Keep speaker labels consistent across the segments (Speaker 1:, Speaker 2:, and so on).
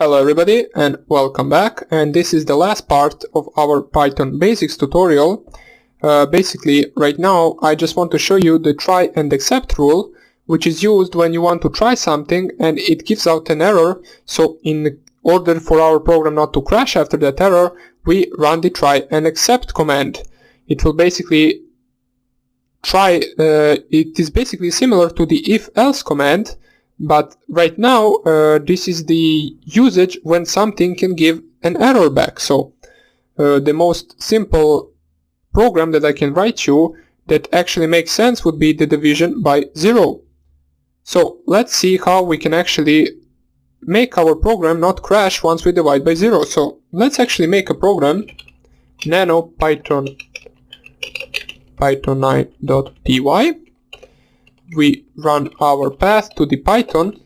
Speaker 1: Hello everybody and welcome back, and this is the last part of our Python basics tutorial. Basically right now I just want to show you the try and except rule, which is used when you want to try something and it gives out an error. So in order for our program not to crash after that error, we run the try and except command. It will basically it is basically similar to the if-else command, but right now this is the usage when something can give an error back. So the most simple program that I can write you that actually makes sense would be the division by 0. So let's see how we can actually make our program not crash once we divide by 0. So let's actually make a program, nano python 9.py. We run our path to the Python,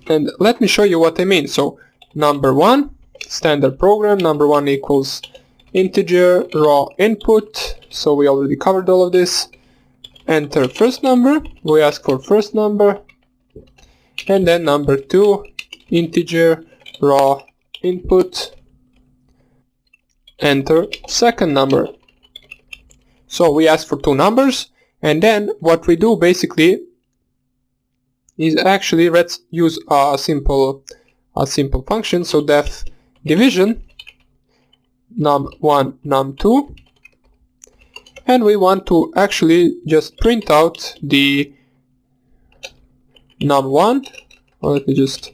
Speaker 1: and let me show you what I mean. So number 1, standard program, number 1 equals integer raw input, so we already covered all of this. Enter first number, we ask for first number, and then number 2, integer raw input, enter second number. So we ask for 2 numbers, and then what we do basically is actually let's use a simple function. So def division num1 num2, and we want to actually just print out the num1, or let me just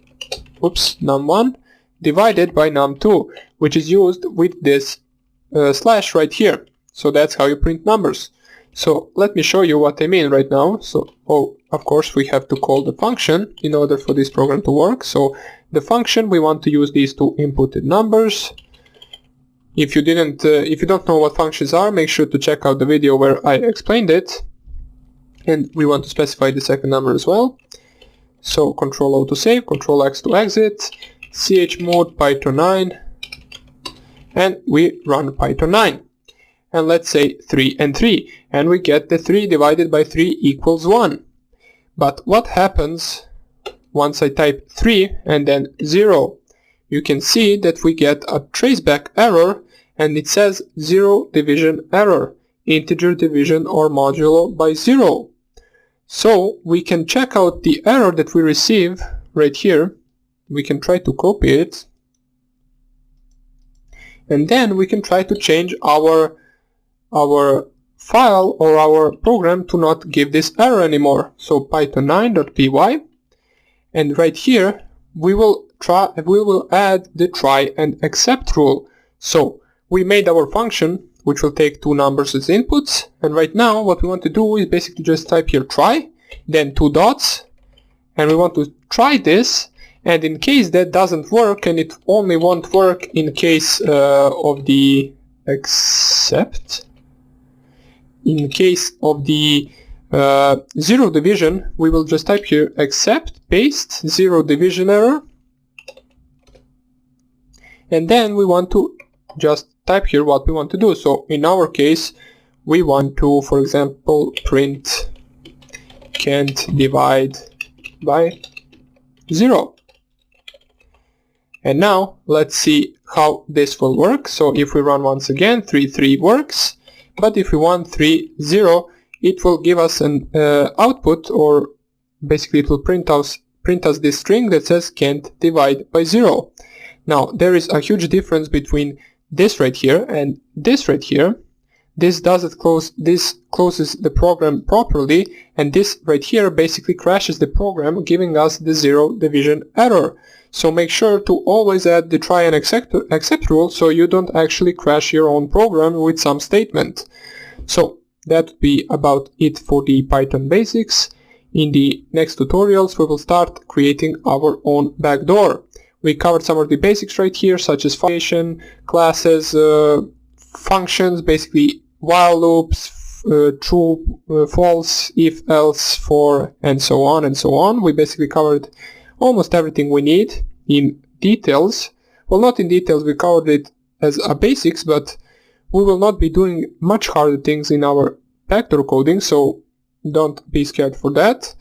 Speaker 1: num1 divided by num2, which is used with this slash right here. So that's how you print numbers. So let me show you what I mean right now. So of course we have to call the function in order for this program to work. So the function, we want to use these 2 inputted numbers. If you don't know what functions are, make sure to check out the video where I explained it. And we want to specify the second number as well. So Control O to save, Control X to exit, chmod python 9, and we run python 9. And let's say 3 and 3, and we get the 3 divided by 3 equals 1. But what happens once I type 3 and then 0? You can see that we get a traceback error, and it says 0 division error, integer division or modulo by 0. So we can check out the error that we receive right here. We can try to copy it, and then we can try to change our file or our program to not give this error anymore. So python 9.py, and right here we will add the try and except rule. So we made our function which will take 2 numbers as inputs, and right now what we want to do is basically just type here try, then 2 dots, and we want to try this, and in case that doesn't work, and it only won't work in case of the except. In case of the 0 division, we will just type here except paste 0 division error, and then we want to just type here what we want to do. So in our case we want to, for example, print can't divide by 0. And now let's see how this will work. So if we run once again, 3 works. But if we want 3, 0, it will give us an output, or basically it will print us this string that says can't divide by 0. Now there is a huge difference between this right here and this right here. This closes the program properly, and this right here basically crashes the program, giving us the 0 division error. So make sure to always add the try and except rule, so you don't actually crash your own program with some statement. So that would be about it for the Python basics. In the next tutorials we will start creating our own backdoor. We covered some of the basics right here, such as function, classes, functions, basically while loops, true, false, if, else, for, and so on and so on. We basically covered almost everything we need in details. Well, not in details, we covered it as a basics, but we will not be doing much harder things in our backdoor coding, so don't be scared for that.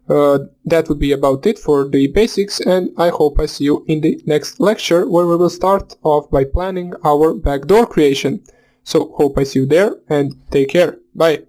Speaker 1: that would be about it for the basics, and I hope I see you in the next lecture, where we will start off by planning our backdoor creation. So hope I see you there, and take care. Bye.